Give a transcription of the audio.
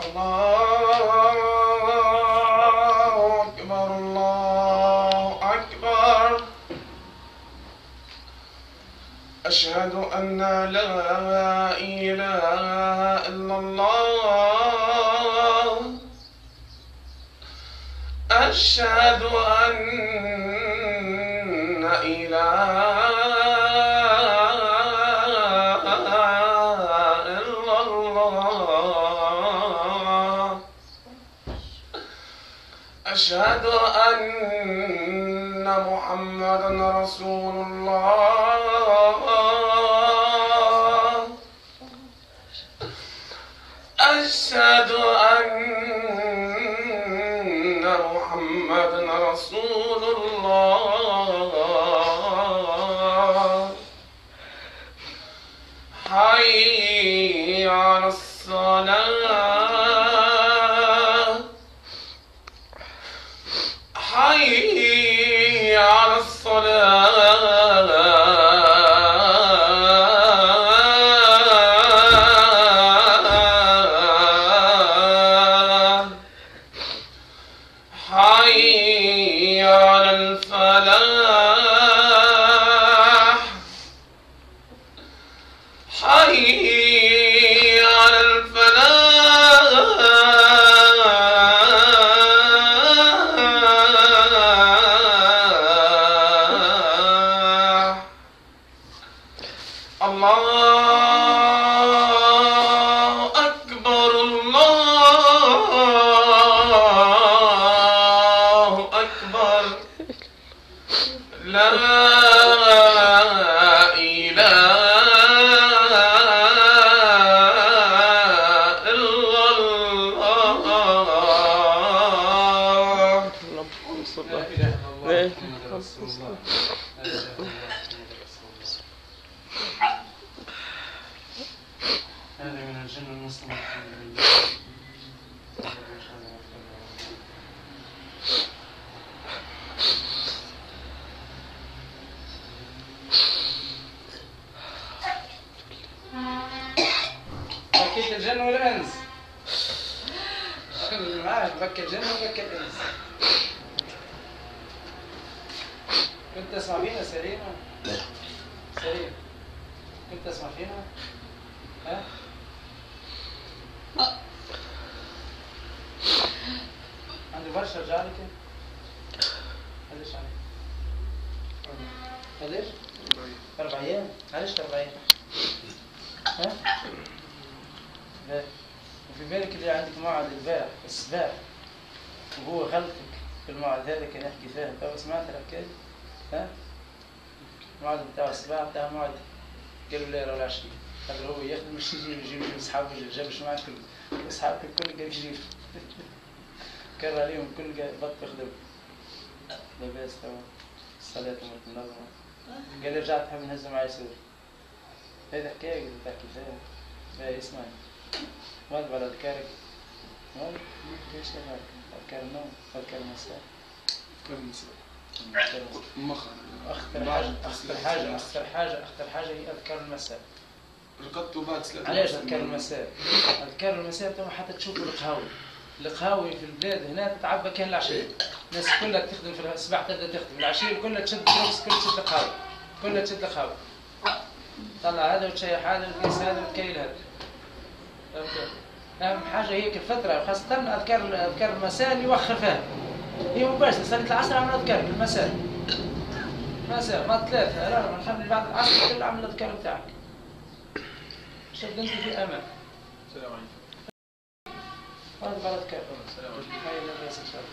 الله أكبر الله أكبر. أشهد أن لا إله إلا الله. أشهد أن إله إلا الله. أشهد أن محمدا رسول الله. أشهد أن محمدا رسول الله. حي على الصلاة. حي على الصلاة. حي على الفلاح. حي على الفلاح. الله أكبر الله أكبر. لا إله إلا الله. اللهم صل لا على إله إلا الله محمد رسول الله. لا إله إلا الله محمد رسول الله. هذا من الجن المسلم. الحمد لله. بكيت الجن والإنس. اللي معاه بكى الجن وبكى الإنس. كنت تسمع فينا سليمة؟ سليم كنت تسمع فينا؟ ها؟ عندي برشا ارجع لك. قديش عليك؟ قديش؟ 4 أيام. علاش 4 أيام؟ ها؟ باهي. وفي بالك اللي عندك موعد البارح الصباح وهو غلطك في الموعد هذا كان يحكي فيه. تو سمعت الحكاية؟ ها؟ الموعد بتاع الصباح بتاع موعد قالوا لا راه العشية. هذا هو يخدم مش يجيب اصحابه جاب جماعة الكل اصحابك الكل قال يجيب كرر عليهم الكل قال بط يخدم. لاباس توا الصلاة منظمة. قال لي رجعت نحب نهز معي سوري. هذه حكاية قلت تحكي فيها. باهي اسمعي. واظب على أذكارك. واظب ليش تفعل؟ أذكار النوم أذكار المساء. أخطر حاجة هي أذكار المساء. رقدت بعد 3. علاش أذكار المساء؟ أذكار المساء تو حتى تشوفوا القهاوي في البلاد هنا تتعبى كان العشية. الناس كلها تخدم في الصباح تبدا تخدم، العشية كلها تشد الكرسي كلها تشد القهاوي. كلها تشد القهاوي. طلع هذا وتشيح هذا وتقيس هذا وتكيل هذا. أهم حاجة هي الفترة خاصة أذكار المساء اللي يوخر فيها. هي مباشرة صلاة العصر عمل أذكار المساء. مساء ما 3 لا نخلي بعد العصر كل عمل الأذكار بتاعك. شد أنت في أمان. السلام عليكم. هذا بعد الأذكار. السلام عليكم. هاي لا بأس إن شاء الله.